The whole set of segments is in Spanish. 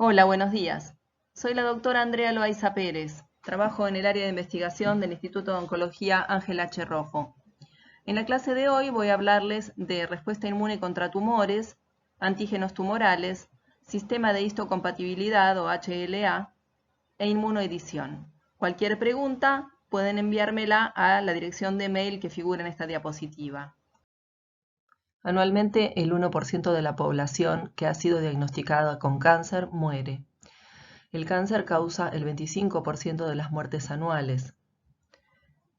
Hola, buenos días. Soy la doctora Andrea Loaiza Pérez. Trabajo en el área de investigación del Instituto de Oncología Ángel H. Rojo. En la clase de hoy voy a hablarles de respuesta inmune contra tumores, antígenos tumorales, sistema de histocompatibilidad o HLA e inmunoedición. Cualquier pregunta pueden enviármela a la dirección de mail que figura en esta diapositiva. Anualmente, el 1% de la población que ha sido diagnosticada con cáncer muere. El cáncer causa el 25% de las muertes anuales.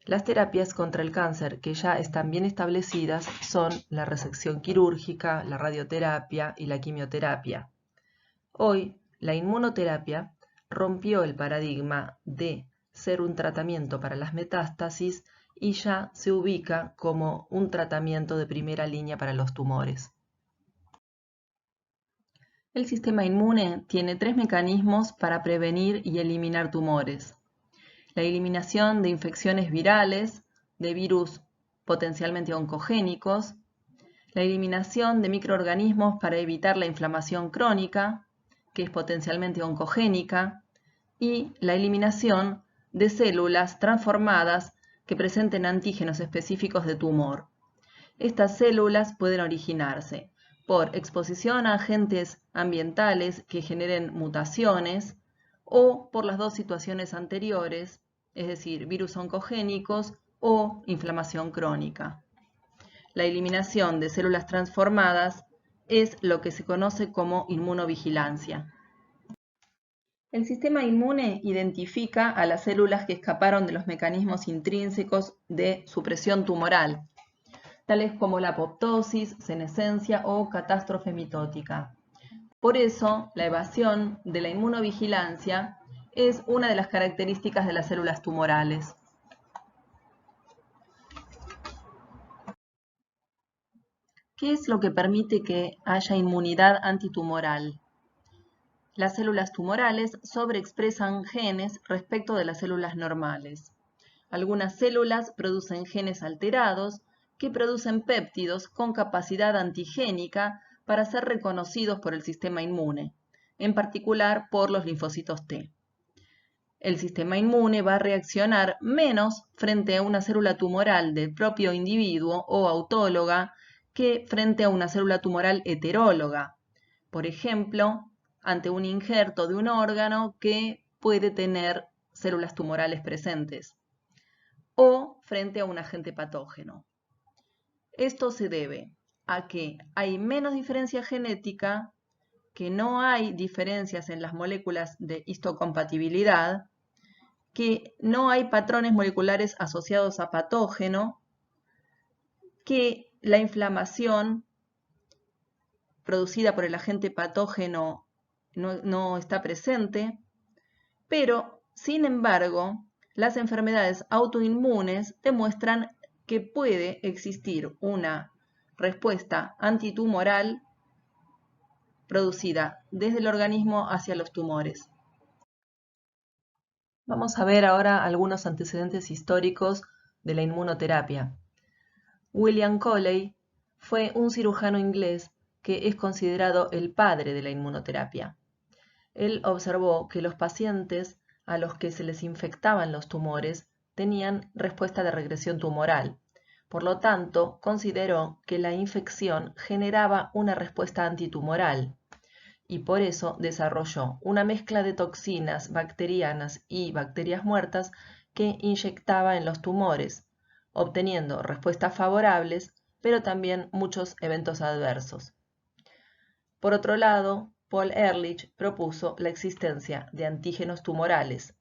Las terapias contra el cáncer que ya están bien establecidas son la resección quirúrgica, la radioterapia y la quimioterapia. Hoy, la inmunoterapia rompió el paradigma de ser un tratamiento para las metástasis y ya se ubica como un tratamiento de primera línea para los tumores. El sistema inmune tiene 3 mecanismos para prevenir y eliminar tumores. La eliminación de infecciones virales, de virus potencialmente oncogénicos, la eliminación de microorganismos para evitar la inflamación crónica, que es potencialmente oncogénica, y la eliminación de células transformadas que presenten antígenos específicos de tumor. Estas células pueden originarse por exposición a agentes ambientales que generen mutaciones o por las dos situaciones anteriores, es decir, virus oncogénicos o inflamación crónica. La eliminación de células transformadas es lo que se conoce como inmunovigilancia. El sistema inmune identifica a las células que escaparon de los mecanismos intrínsecos de supresión tumoral, tales como la apoptosis, senescencia o catástrofe mitótica. Por eso, la evasión de la inmunovigilancia es una de las características de las células tumorales. ¿Qué es lo que permite que haya inmunidad antitumoral? Las células tumorales sobreexpresan genes respecto de las células normales. Algunas células producen genes alterados que producen péptidos con capacidad antigénica para ser reconocidos por el sistema inmune, en particular por los linfocitos T. El sistema inmune va a reaccionar menos frente a una célula tumoral del propio individuo o autóloga que frente a una célula tumoral heteróloga. Por ejemplo, ante un injerto de un órgano que puede tener células tumorales presentes, o frente a un agente patógeno. Esto se debe a que hay menos diferencia genética, que no hay diferencias en las moléculas de histocompatibilidad, que no hay patrones moleculares asociados a patógeno, que la inflamación producida por el agente patógeno no está presente, pero, sin embargo, las enfermedades autoinmunes demuestran que puede existir una respuesta antitumoral producida desde el organismo hacia los tumores. Vamos a ver ahora algunos antecedentes históricos de la inmunoterapia. William Coley fue un cirujano inglés que es considerado el padre de la inmunoterapia. Él observó que los pacientes a los que se les infectaban los tumores tenían respuesta de regresión tumoral. Por lo tanto, consideró que la infección generaba una respuesta antitumoral y por eso desarrolló una mezcla de toxinas bacterianas y bacterias muertas que inyectaba en los tumores, obteniendo respuestas favorables, pero también muchos eventos adversos. Por otro lado, Paul Ehrlich propuso la existencia de antígenos tumorales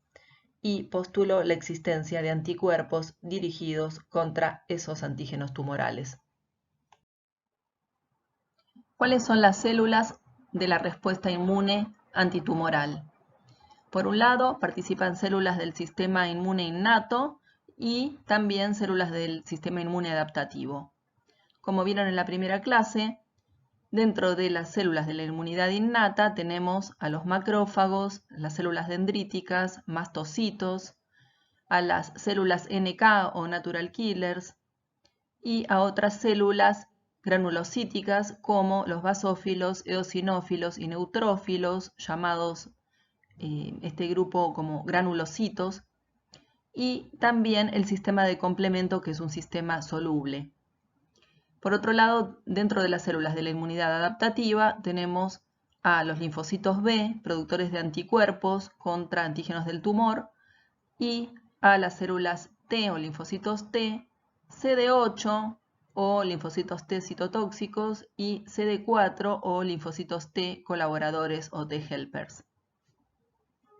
y postuló la existencia de anticuerpos dirigidos contra esos antígenos tumorales. ¿Cuáles son las células de la respuesta inmune antitumoral? Por un lado, participan células del sistema inmune innato y también células del sistema inmune adaptativo. Como vieron en la primera clase, dentro de las células de la inmunidad innata tenemos a los macrófagos, las células dendríticas, mastocitos, a las células NK o natural killers y a otras células granulocíticas como los basófilos, eosinófilos y neutrófilos, llamados este grupo como granulocitos, y también el sistema de complemento, que es un sistema soluble. Por otro lado, dentro de las células de la inmunidad adaptativa tenemos a los linfocitos B, productores de anticuerpos contra antígenos del tumor, y a las células T o linfocitos T, CD8 o linfocitos T citotóxicos y CD4 o linfocitos T colaboradores o T helpers.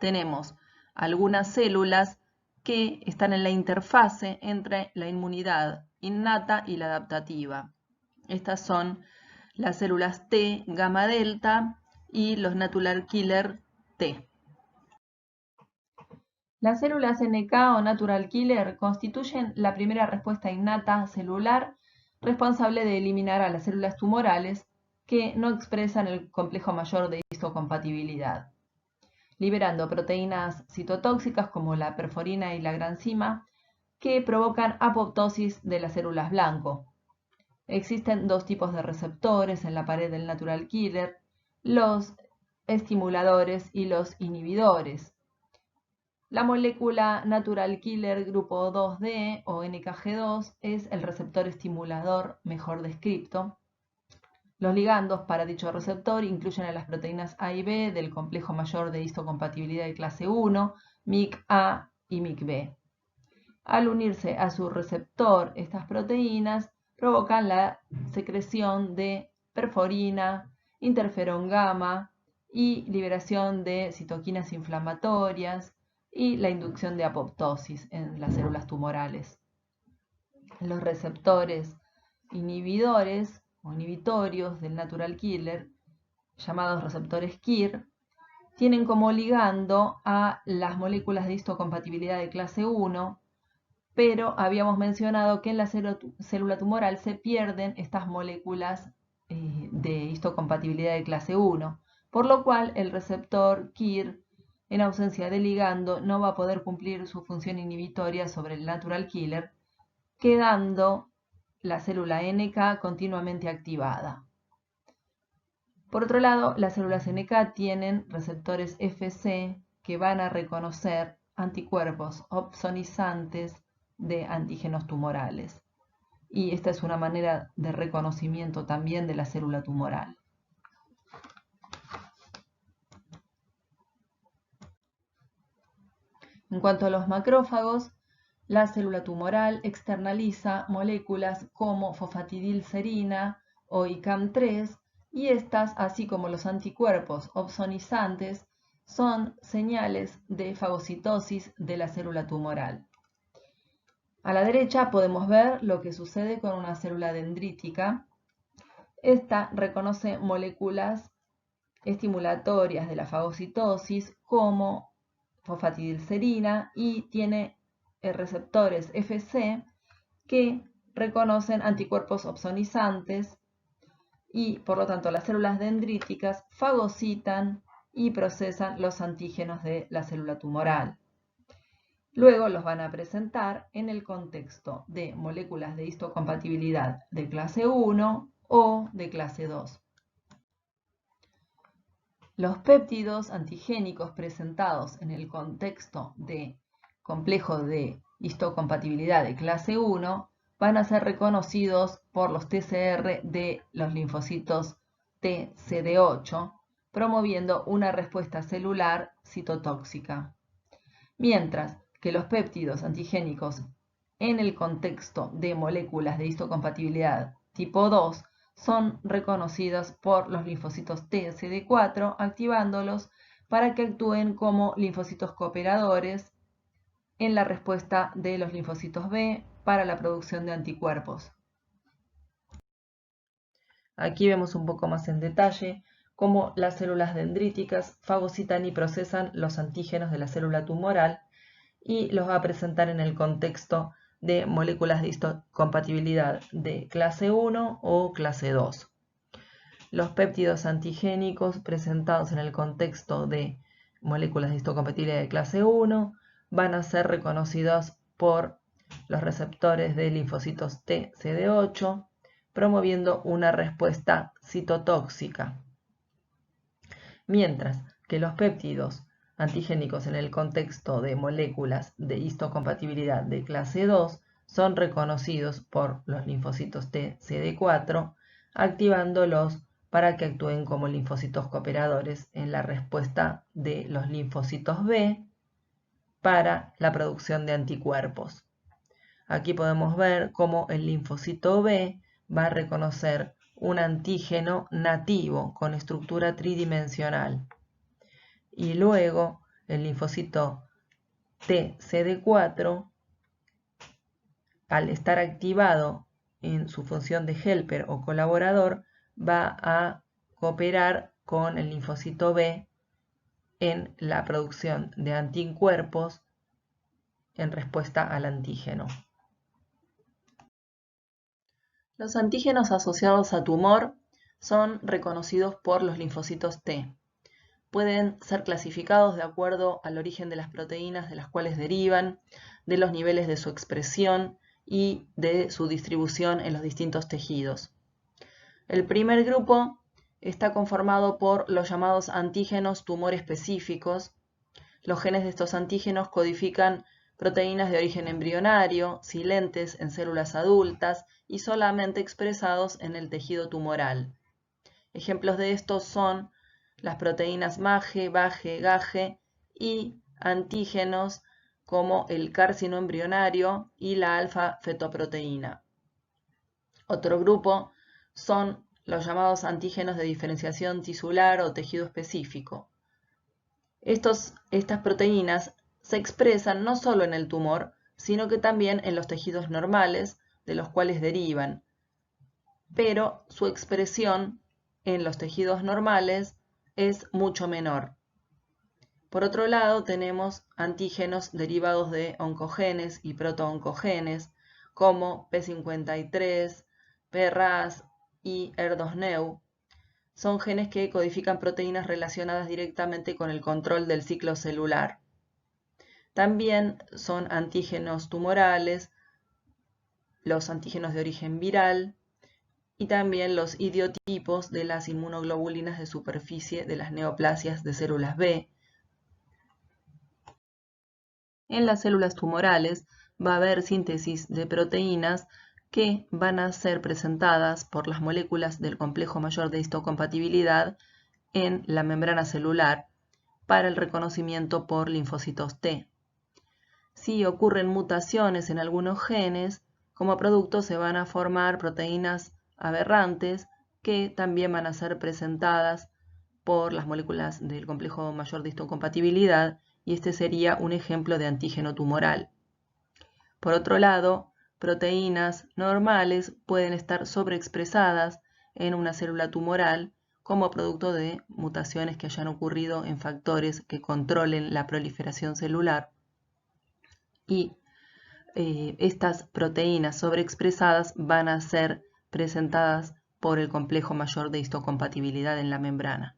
Tenemos algunas células que están en la interfase entre la inmunidad innata y la adaptativa. Estas son las células T gamma delta y los natural killer T. Las células NK o natural killer constituyen la primera respuesta innata celular responsable de eliminar a las células tumorales que no expresan el complejo mayor de histocompatibilidad, liberando proteínas citotóxicas como la perforina y la granzima que provocan apoptosis de las células blanco. Existen dos tipos de receptores en la pared del natural killer, los estimuladores y los inhibidores. La molécula natural killer grupo 2D o NKG2 es el receptor estimulador mejor descrito. Los ligandos para dicho receptor incluyen a las proteínas A y B del complejo mayor de histocompatibilidad de clase 1, MIC-A y MIC-B. Al unirse a su receptor, estas proteínas provocan la secreción de perforina, interferón gamma y liberación de citoquinas inflamatorias y la inducción de apoptosis en las células tumorales. Los receptores inhibidores o inhibitorios del natural killer, llamados receptores KIR, tienen como ligando a las moléculas de histocompatibilidad de clase 1, pero habíamos mencionado que en la célula tumoral se pierden estas moléculas de histocompatibilidad de clase 1, por lo cual el receptor KIR, en ausencia de ligando, no va a poder cumplir su función inhibitoria sobre el natural killer, quedando la célula NK continuamente activada. Por otro lado, las células NK tienen receptores FC que van a reconocer anticuerpos opsonizantes de antígenos tumorales. Y esta es una manera de reconocimiento también de la célula tumoral. En cuanto a los macrófagos, la célula tumoral externaliza moléculas como fosfatidilcerina o ICAM3 y estas, así como los anticuerpos opsonizantes, son señales de fagocitosis de la célula tumoral. A la derecha podemos ver lo que sucede con una célula dendrítica. Esta reconoce moléculas estimulatorias de la fagocitosis como fosfatidilcerina y tiene receptores FC que reconocen anticuerpos opsonizantes y por lo tanto las células dendríticas fagocitan y procesan los antígenos de la célula tumoral. Luego los van a presentar en el contexto de moléculas de histocompatibilidad de clase 1 o de clase 2. Los péptidos antigénicos presentados en el contexto de complejo de histocompatibilidad de clase 1 van a ser reconocidos por los TCR de los linfocitos TCD8, promoviendo una respuesta celular citotóxica. Mientras que los péptidos antigénicos en el contexto de moléculas de histocompatibilidad tipo 2 son reconocidos por los linfocitos TCD4, activándolos para que actúen como linfocitos cooperadores en la respuesta de los linfocitos B para la producción de anticuerpos. Aquí vemos un poco más en detalle cómo las células dendríticas fagocitan y procesan los antígenos de la célula tumoral y los va a presentar en el contexto de moléculas de histocompatibilidad de clase 1 o clase 2. Los péptidos antigénicos presentados en el contexto de moléculas de histocompatibilidad de clase 1 van a ser reconocidos por los receptores de linfocitos TCD8, promoviendo una respuesta citotóxica. Mientras que los péptidos antigénicos en el contexto de moléculas de histocompatibilidad de clase 2 son reconocidos por los linfocitos T CD4, activándolos para que actúen como linfocitos cooperadores en la respuesta de los linfocitos B para la producción de anticuerpos. Aquí podemos ver cómo el linfocito B va a reconocer un antígeno nativo con estructura tridimensional. Y luego el linfocito T CD4, al estar activado en su función de helper o colaborador, va a cooperar con el linfocito B en la producción de anticuerpos en respuesta al antígeno. Los antígenos asociados a tumor son reconocidos por los linfocitos T. Pueden ser clasificados de acuerdo al origen de las proteínas de las cuales derivan, de los niveles de su expresión y de su distribución en los distintos tejidos. El primer grupo está conformado por los llamados antígenos tumor específicos. Los genes de estos antígenos codifican proteínas de origen embrionario, silentes en células adultas y solamente expresados en el tejido tumoral. Ejemplos de estos son las proteínas MAGE, BAGE, GAGE y antígenos como el carcino embrionario y la alfa-fetoproteína. Otro grupo son los llamados antígenos de diferenciación tisular o tejido específico. Estas proteínas se expresan no solo en el tumor, sino que también en los tejidos normales de los cuales derivan, pero su expresión en los tejidos normales es mucho menor. Por otro lado, tenemos antígenos derivados de oncogenes y protooncogenes, como P53, PRAS y ER2-Neu. Son genes que codifican proteínas relacionadas directamente con el control del ciclo celular. También son antígenos tumorales, los antígenos de origen viral y también los idiotipos de las inmunoglobulinas de superficie de las neoplasias de células B. En las células tumorales va a haber síntesis de proteínas que van a ser presentadas por las moléculas del complejo mayor de histocompatibilidad en la membrana celular para el reconocimiento por linfocitos T. Si ocurren mutaciones en algunos genes, como producto se van a formar proteínas aberrantes que también van a ser presentadas por las moléculas del complejo mayor de histocompatibilidad, y este sería un ejemplo de antígeno tumoral. Por otro lado, proteínas normales pueden estar sobreexpresadas en una célula tumoral como producto de mutaciones que hayan ocurrido en factores que controlen la proliferación celular. Y estas proteínas sobreexpresadas van a ser presentadas por el complejo mayor de histocompatibilidad en la membrana.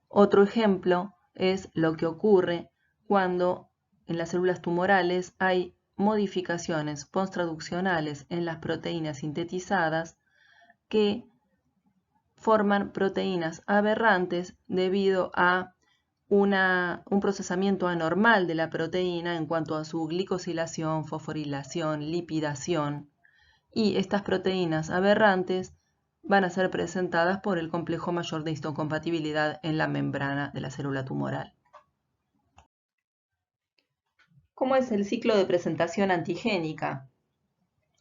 Otro ejemplo es lo que ocurre cuando en las células tumorales hay modificaciones posttraduccionales en las proteínas sintetizadas que forman proteínas aberrantes debido a un procesamiento anormal de la proteína en cuanto a su glicosilación, fosforilación, lipidación, y estas proteínas aberrantes van a ser presentadas por el complejo mayor de histocompatibilidad en la membrana de la célula tumoral. ¿Cómo es el ciclo de presentación antigénica?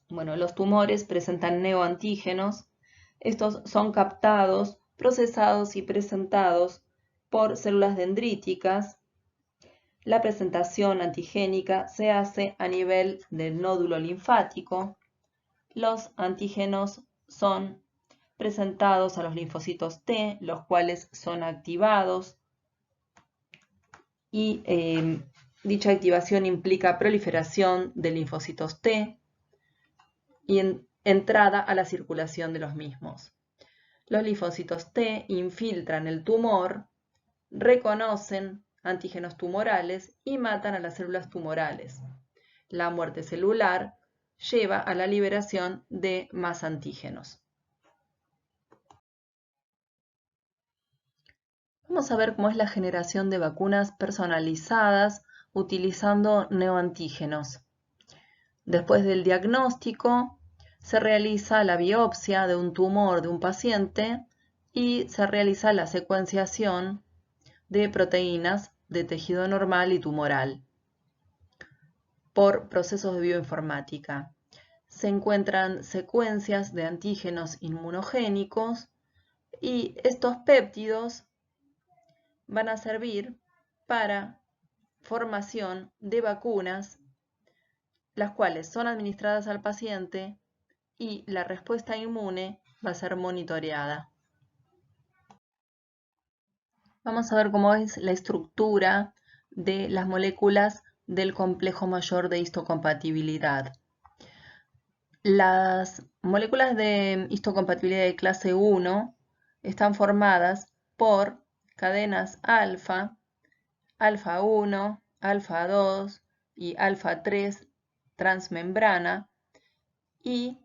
Bueno, los tumores presentan neoantígenos. Estos son captados, procesados y presentados por células dendríticas. La presentación antigénica se hace a nivel del nódulo linfático. Los antígenos son presentados a los linfocitos T, los cuales son activados y dicha activación implica proliferación de linfocitos T y entrada a la circulación de los mismos. Los linfocitos T infiltran el tumor, reconocen antígenos tumorales y matan a las células tumorales. La muerte celular lleva a la liberación de más antígenos. Vamos a ver cómo es la generación de vacunas personalizadas utilizando neoantígenos. Después del diagnóstico, se realiza la biopsia de un tumor de un paciente y se realiza la secuenciación de proteínas de tejido normal y tumoral por procesos de bioinformática. Se encuentran secuencias de antígenos inmunogénicos y estos péptidos van a servir para formación de vacunas, las cuales son administradas al paciente y la respuesta inmune va a ser monitoreada. Vamos a ver cómo es la estructura de las moléculas del complejo mayor de histocompatibilidad. Las moléculas de histocompatibilidad de clase 1 están formadas por cadenas alfa, alfa 1, alfa 2 y alfa 3 transmembrana y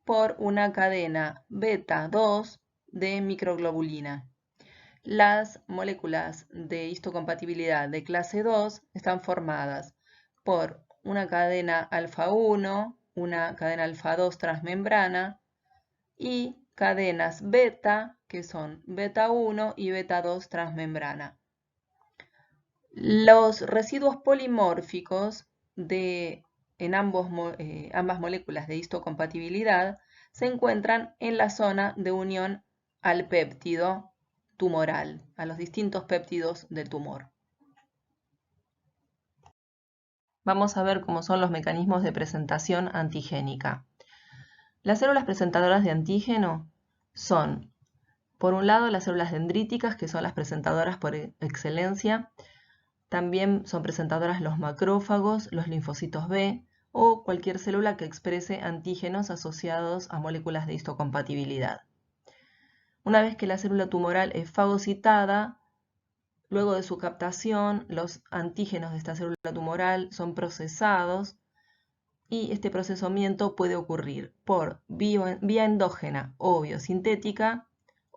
por una cadena beta 2 de microglobulina. Las moléculas de histocompatibilidad de clase 2 están formadas por una cadena alfa 1, una cadena alfa 2 transmembrana y cadenas beta, que son beta 1 y beta 2 transmembrana. Los residuos polimórficos en ambas moléculas de histocompatibilidad se encuentran en la zona de unión al péptido tumoral, a los distintos péptidos del tumor. Vamos a ver cómo son los mecanismos de presentación antigénica. Las células presentadoras de antígeno son, por un lado, las células dendríticas, que son las presentadoras por excelencia. También son presentadoras los macrófagos, los linfocitos B o cualquier célula que exprese antígenos asociados a moléculas de histocompatibilidad. Una vez que la célula tumoral es fagocitada, luego de su captación, los antígenos de esta célula tumoral son procesados y este procesamiento puede ocurrir por vía endógena o biosintética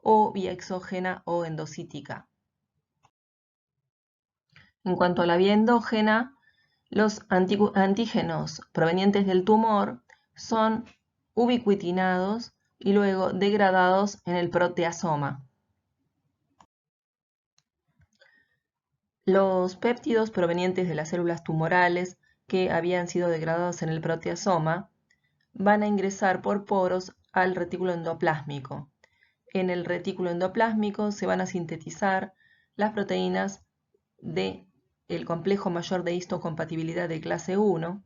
o vía exógena o endocítica. En cuanto a la vía endógena, los antígenos provenientes del tumor son ubiquitinados y luego degradados en el proteasoma. Los péptidos provenientes de las células tumorales que habían sido degradados en el proteasoma van a ingresar por poros al retículo endoplásmico. En el retículo endoplásmico se van a sintetizar las proteínas del complejo mayor de histocompatibilidad de clase 1.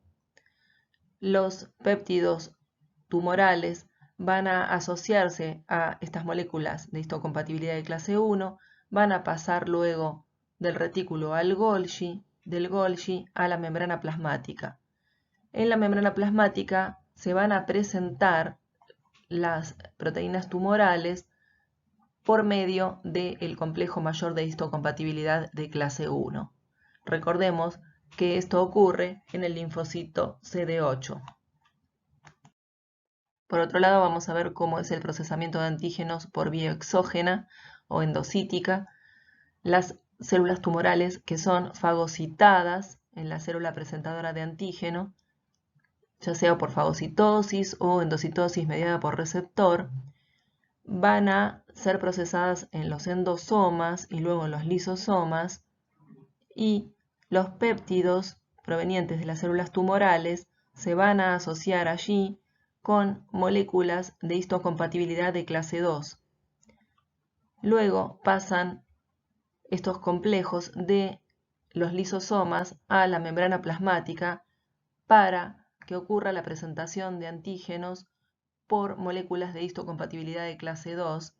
Los péptidos tumorales van a asociarse a estas moléculas de histocompatibilidad de clase 1, van a pasar luego del retículo al Golgi, del Golgi a la membrana plasmática. En la membrana plasmática se van a presentar las proteínas tumorales por medio del complejo mayor de histocompatibilidad de clase 1. Recordemos que esto ocurre en el linfocito CD8. Por otro lado, vamos a ver cómo es el procesamiento de antígenos por vía exógena o endocítica. Las células tumorales que son fagocitadas en la célula presentadora de antígeno, ya sea por fagocitosis o endocitosis mediada por receptor, van a ser procesadas en los endosomas y luego en los lisosomas, y los péptidos provenientes de las células tumorales se van a asociar allí con moléculas de histocompatibilidad de clase 2. Luego pasan estos complejos de los lisosomas a la membrana plasmática para que ocurra la presentación de antígenos por moléculas de histocompatibilidad de clase 2,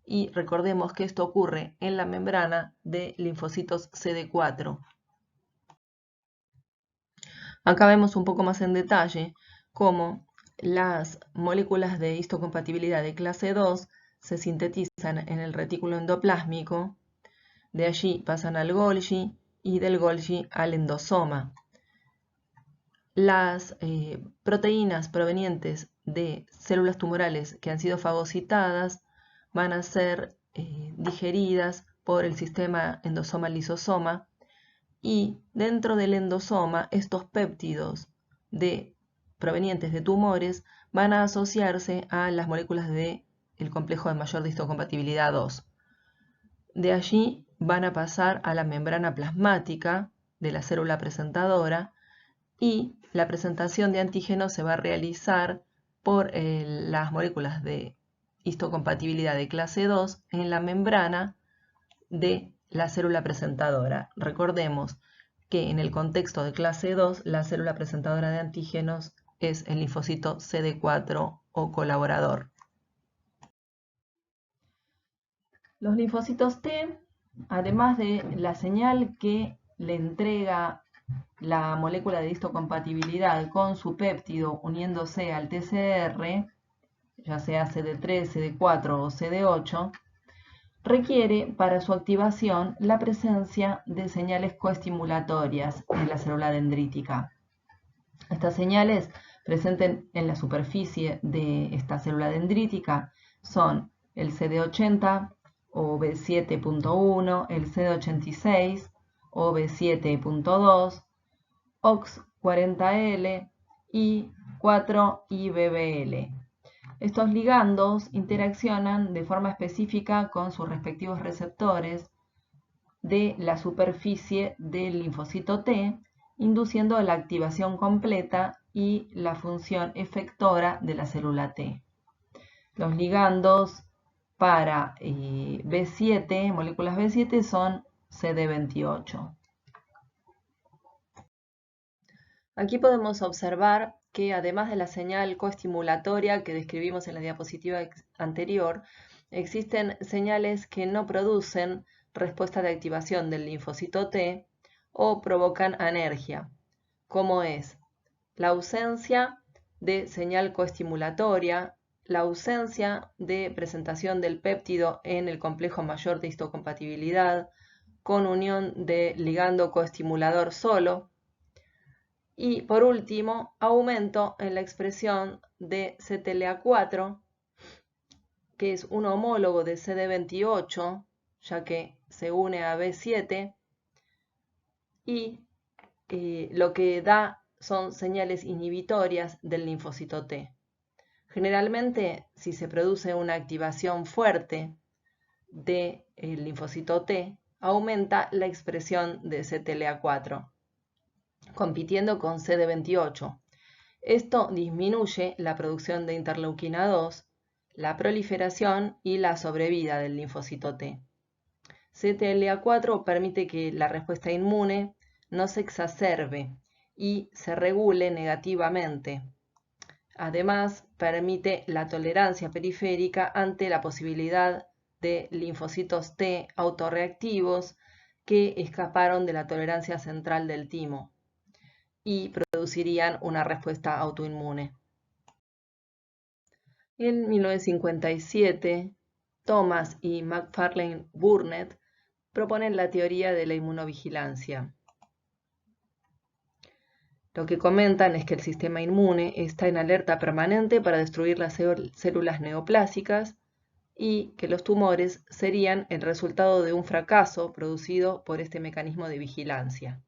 y recordemos que esto ocurre en la membrana de linfocitos CD4. Acá vemos un poco más en detalle cómo las moléculas de histocompatibilidad de clase 2 se sintetizan en el retículo endoplásmico, de allí pasan al Golgi y del Golgi al endosoma. Las proteínas provenientes de células tumorales que han sido fagocitadas van a ser digeridas por el sistema endosoma-lisosoma, y dentro del endosoma estos péptidos provenientes de tumores van a asociarse a las moléculas del complejo de mayor histocompatibilidad 2. De allí van a pasar a la membrana plasmática de la célula presentadora, y la presentación de antígenos se va a realizar por las moléculas de histocompatibilidad de clase 2 en la membrana de la célula presentadora. Recordemos que en el contexto de clase 2, la célula presentadora de antígenos es el linfocito CD4 o colaborador. Los linfocitos T, además de la señal que le entrega la molécula de histocompatibilidad con su péptido uniéndose al TCR, ya sea CD3, CD4 o CD8, requiere para su activación la presencia de señales coestimulatorias en la célula dendrítica. Estas señales presentes en la superficie de esta célula dendrítica son el CD80 o B7.1, el CD86 o B7.2, OX40L y 4-IBBL. Estos ligandos interaccionan de forma específica con sus respectivos receptores de la superficie del linfocito T, induciendo la activación completa y la función efectora de la célula T. Los ligandos para B7, moléculas B7, son CD28. Aquí podemos observar que además de la señal coestimulatoria que describimos en la diapositiva anterior, existen señales que no producen respuesta de activación del linfocito T o provocan anergia, como es la ausencia de señal coestimulatoria, la ausencia de presentación del péptido en el complejo mayor de histocompatibilidad con unión de ligando coestimulador solo, y por último, aumento en la expresión de CTLA4, que es un homólogo de CD28, ya que se une a B7, y lo que da son señales inhibitorias del linfocito T. Generalmente, si se produce una activación fuerte del linfocito T, aumenta la expresión de CTLA4, compitiendo con CD28. Esto disminuye la producción de interleuquina 2, la proliferación y la sobrevida del linfocito T. CTLA4 permite que la respuesta inmune no se exacerbe y se regule negativamente. Además, permite la tolerancia periférica ante la posibilidad de linfocitos T autorreactivos que escaparon de la tolerancia central del timo y producirían una respuesta autoinmune. En 1957, Thomas y McFarlane Burnett proponen la teoría de la inmunovigilancia. Lo que comentan es que el sistema inmune está en alerta permanente para destruir las células neoplásicas y que los tumores serían el resultado de un fracaso producido por este mecanismo de vigilancia.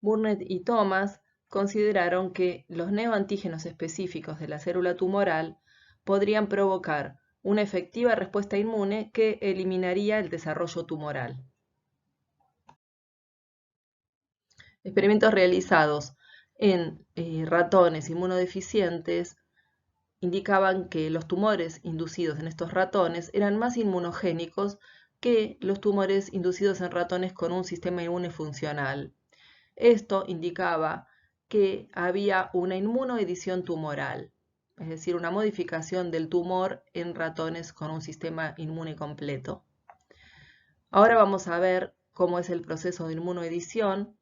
Burnett y Thomas consideraron que los neoantígenos específicos de la célula tumoral podrían provocar una efectiva respuesta inmune que eliminaría el desarrollo tumoral. Experimentos realizados en ratones inmunodeficientes indicaban que los tumores inducidos en estos ratones eran más inmunogénicos que los tumores inducidos en ratones con un sistema inmune funcional. Esto indicaba que había una inmunoedición tumoral, es decir, una modificación del tumor en ratones con un sistema inmune completo. Ahora vamos a ver cómo es el proceso de inmunoedición.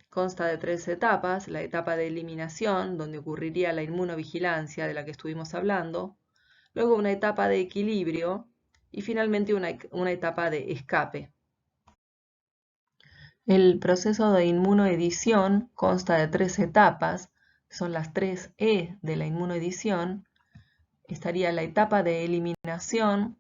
Consta de 3 etapas: la etapa de eliminación, donde ocurriría la inmunovigilancia de la que estuvimos hablando, luego una etapa de equilibrio y finalmente una etapa de escape. El proceso de inmunoedición consta de 3 etapas, son las 3 E de la inmunoedición. Estaría la etapa de eliminación,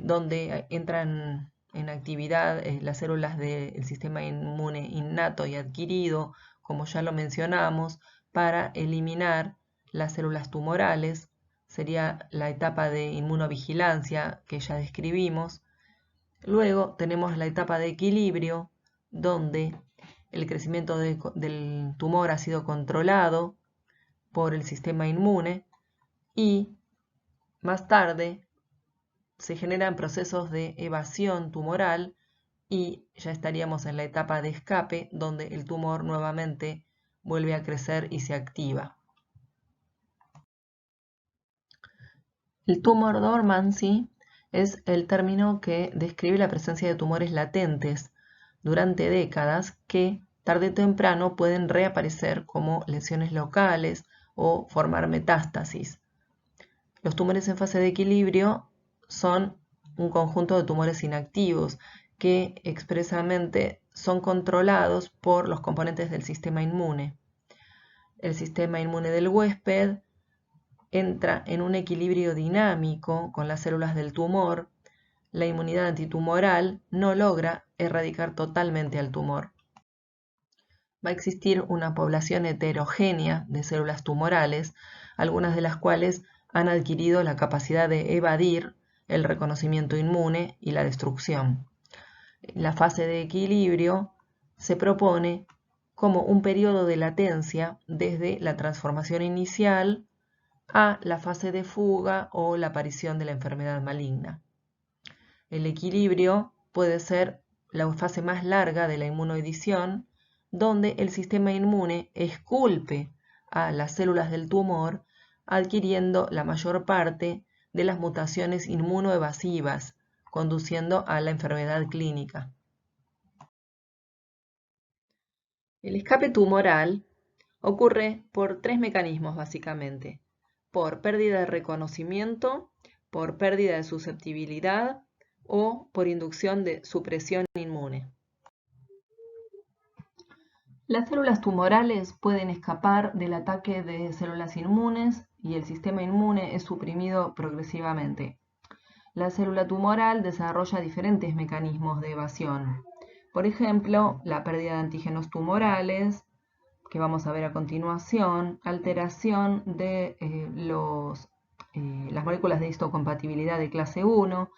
donde entran en actividad las células del sistema inmune innato y adquirido, como ya lo mencionamos, para eliminar las células tumorales. Sería la etapa de inmunovigilancia que ya describimos. Luego tenemos la etapa de equilibrio, donde el crecimiento del tumor ha sido controlado por el sistema inmune y más tarde se generan procesos de evasión tumoral y ya estaríamos en la etapa de escape, donde el tumor nuevamente vuelve a crecer y se activa. El tumor dormancy es el término que describe la presencia de tumores latentes durante décadas que tarde o temprano pueden reaparecer como lesiones locales o formar metástasis. Los tumores en fase de equilibrio son un conjunto de tumores inactivos que expresamente son controlados por los componentes del sistema inmune. El sistema inmune del huésped entra en un equilibrio dinámico con las células del tumor. La inmunidad antitumoral no logra erradicar totalmente al tumor. Va a existir una población heterogénea de células tumorales, algunas de las cuales han adquirido la capacidad de evadir el reconocimiento inmune y la destrucción. La fase de equilibrio se propone como un periodo de latencia desde la transformación inicial a la fase de fuga o la aparición de la enfermedad maligna. El equilibrio puede ser la fase más larga de la inmunoedición, donde el sistema inmune esculpe a las células del tumor, adquiriendo la mayor parte de las mutaciones inmunoevasivas, conduciendo a la enfermedad clínica. El escape tumoral ocurre por 3 mecanismos básicamente: por pérdida de reconocimiento, por pérdida de susceptibilidad o por inducción de supresión inmune. Las células tumorales pueden escapar del ataque de células inmunes y el sistema inmune es suprimido progresivamente. La célula tumoral desarrolla diferentes mecanismos de evasión. Por ejemplo, la pérdida de antígenos tumorales, que vamos a ver a continuación, alteración de las moléculas de histocompatibilidad de clase 1,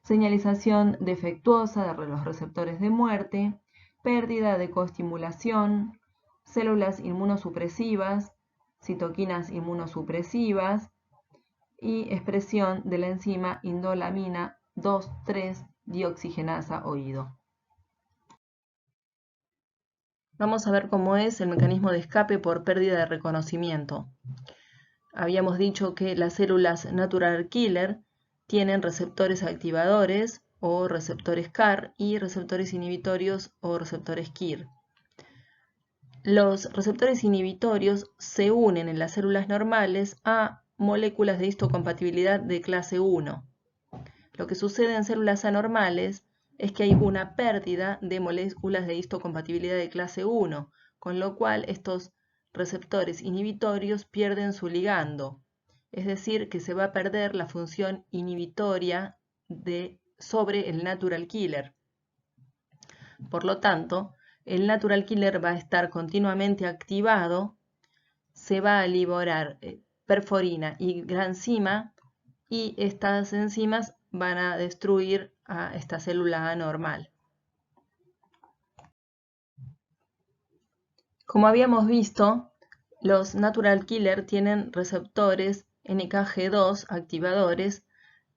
señalización defectuosa de los receptores de muerte, pérdida de coestimulación, células inmunosupresivas, citoquinas inmunosupresivas y expresión de la enzima indolamina 2,3-dioxigenasa oído. Vamos a ver cómo es el mecanismo de escape por pérdida de reconocimiento. Habíamos dicho que las células natural killer tienen receptores activadores o receptores CAR y receptores inhibitorios o receptores KIR. Los receptores inhibitorios se unen en las células normales a moléculas de histocompatibilidad de clase 1. Lo que sucede en células anormales es que hay una pérdida de moléculas de histocompatibilidad de clase 1, con lo cual estos receptores inhibitorios pierden su ligando, es decir, que se va a perder la función inhibitoria sobre el natural killer. Por lo tanto, el natural killer va a estar continuamente activado, se va a liberar perforina y granzima y estas enzimas van a destruir a esta célula anormal. Como habíamos visto, los natural killer tienen receptores NKG2 activadores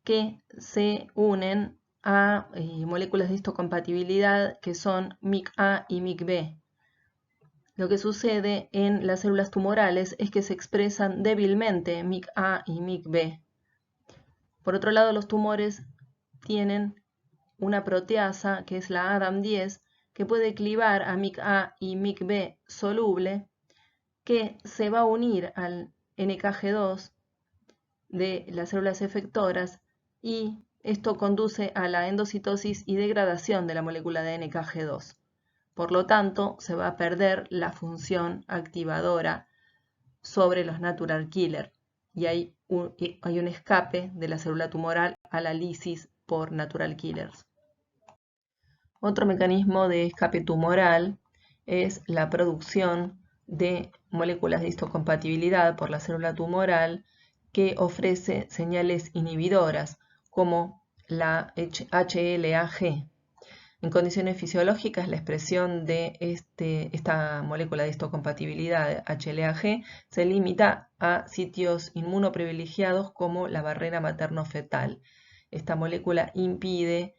que se unen a moléculas de histocompatibilidad que son MIC-A y MIC-B. Lo que sucede en las células tumorales es que se expresan débilmente MIC-A y MIC-B. Por otro lado, los tumores tienen una proteasa que es la ADAM10 que puede clivar a MIC-A y MIC-B soluble, que se va a unir al NKG2 de las células efectoras y Esto conduce a la endocitosis y degradación de la molécula de NKG2. Por lo tanto, se va a perder la función activadora sobre los natural killer y hay un escape de la célula tumoral a la lisis por natural killers. Otro mecanismo de escape tumoral es la producción de moléculas de histocompatibilidad por la célula tumoral que ofrece señales inhibidoras como la HLA-G. En condiciones fisiológicas, la expresión de esta molécula de histocompatibilidad HLA-G se limita a sitios inmunoprivilegiados como la barrera materno-fetal. Esta molécula impide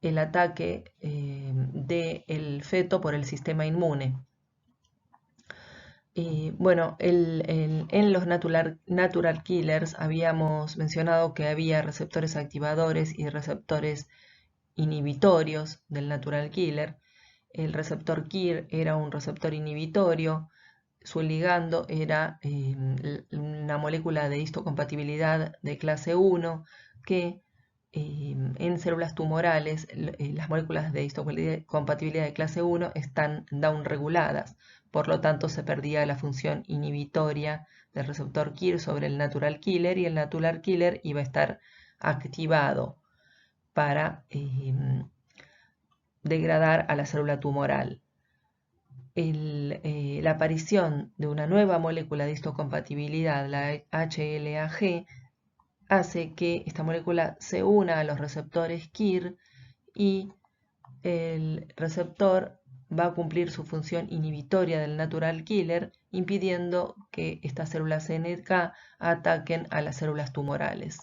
el ataque del feto por el sistema inmune. Bueno, en los natural killers habíamos mencionado que había receptores activadores y receptores inhibitorios del natural killer. El receptor KIR era un receptor inhibitorio, su ligando era una molécula de histocompatibilidad de clase 1 que en células tumorales las moléculas de histocompatibilidad de clase 1 están downreguladas, por lo tanto se perdía la función inhibitoria del receptor KIR sobre el natural killer y el natural killer iba a estar activado para degradar a la célula tumoral. La aparición de una nueva molécula de histocompatibilidad, la HLA-G, hace que esta molécula se una a los receptores KIR y el receptor va a cumplir su función inhibitoria del natural killer, impidiendo que estas células NK ataquen a las células tumorales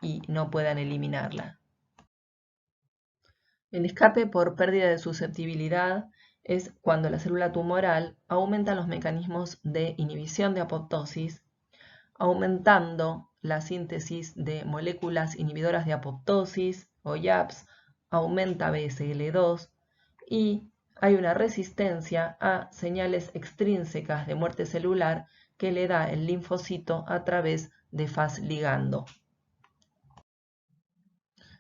y no puedan eliminarla. El escape por pérdida de susceptibilidad es cuando la célula tumoral aumenta los mecanismos de inhibición de apoptosis, aumentando la síntesis de moléculas inhibidoras de apoptosis o YAPs, aumenta BSL2 y hay una resistencia a señales extrínsecas de muerte celular que le da el linfocito a través de Fas ligando.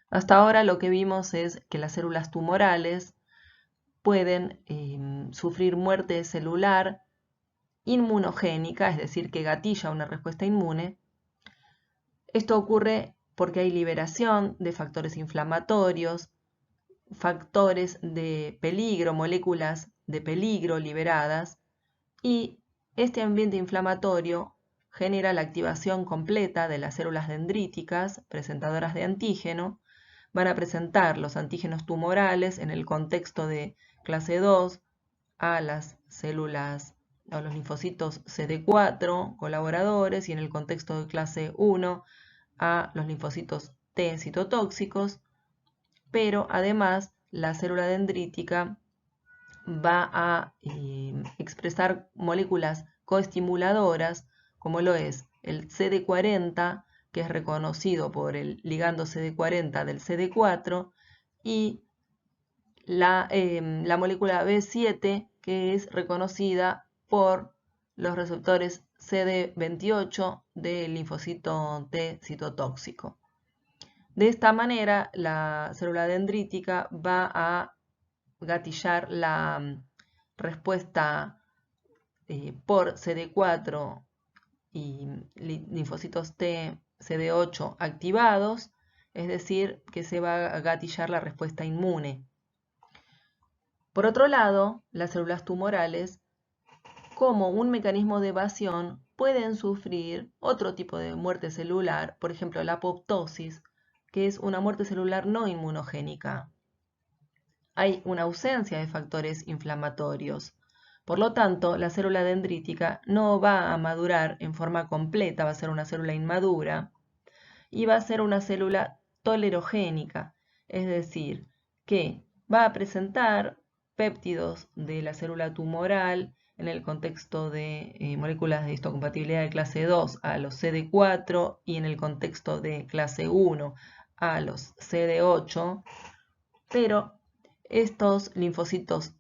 Hasta ahora lo que vimos es que las células tumorales pueden sufrir muerte celular inmunogénica, es decir, que gatilla una respuesta inmune. Esto ocurre porque hay liberación de factores inflamatorios, factores de peligro, moléculas de peligro liberadas, y este ambiente inflamatorio genera la activación completa de las células dendríticas presentadoras de antígeno. Van a presentar los antígenos tumorales en el contexto de clase 2 a las células o los linfocitos CD4 colaboradores y en el contexto de clase 1 a los linfocitos T citotóxicos, pero además la célula dendrítica va a expresar moléculas coestimuladoras como lo es el CD40, que es reconocido por el ligando CD40 del CD4, y la molécula B7, que es reconocida por los receptores CD28 del linfocito T citotóxico. De esta manera, la célula dendrítica va a gatillar la respuesta por CD4 y linfocitos T CD8 activados, es decir, que se va a gatillar la respuesta inmune. Por otro lado, las células tumorales, como un mecanismo de evasión, pueden sufrir otro tipo de muerte celular, por ejemplo la apoptosis, que es una muerte celular no inmunogénica. Hay una ausencia de factores inflamatorios. Por lo tanto, la célula dendrítica no va a madurar en forma completa, va a ser una célula inmadura y va a ser una célula tolerogénica, es decir, que va a presentar péptidos de la célula tumoral en el contexto de moléculas de histocompatibilidad de clase 2 a los CD4 y en el contexto de clase 1 a los CD8, pero estos linfocitos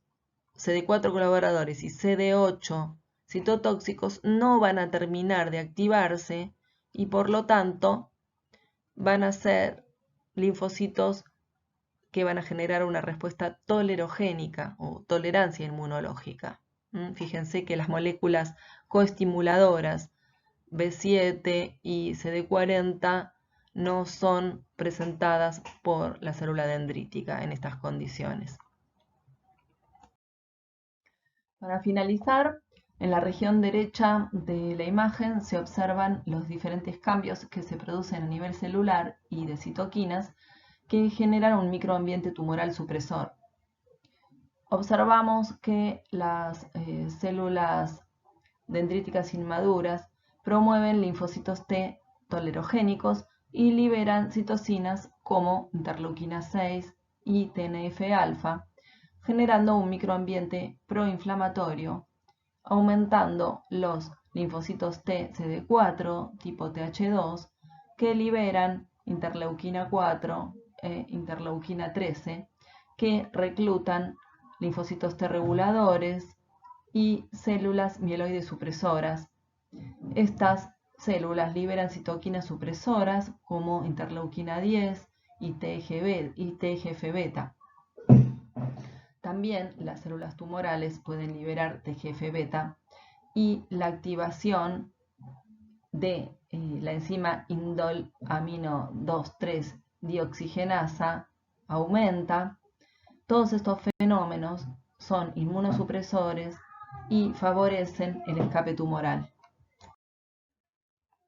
CD4 colaboradores y CD8 citotóxicos no van a terminar de activarse y por lo tanto van a ser linfocitos que van a generar una respuesta tolerogénica o tolerancia inmunológica. Fíjense que las moléculas coestimuladoras B7 y CD40 no son presentadas por la célula dendrítica en estas condiciones. Para finalizar, en la región derecha de la imagen se observan los diferentes cambios que se producen a nivel celular y de citoquinas que generan un microambiente tumoral supresor. Observamos que las células dendríticas inmaduras promueven linfocitos T tolerogénicos y liberan citocinas como interleuquina 6 y TNF-alfa, generando un microambiente proinflamatorio, aumentando los linfocitos T CD4 tipo TH2 que liberan interleuquina 4 e interleuquina 13, que reclutan linfocitos T reguladores y células mieloides supresoras. Estas células liberan citoquinas supresoras como interleuquina 10 y TGF-beta. También las células tumorales pueden liberar TGF-beta y la activación de la enzima indol amino 2,3 dioxigenasa aumenta. Todos estos fenómenos son inmunosupresores y favorecen el escape tumoral.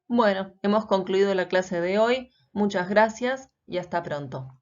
Bueno, hemos concluido la clase de hoy. Muchas gracias y hasta pronto.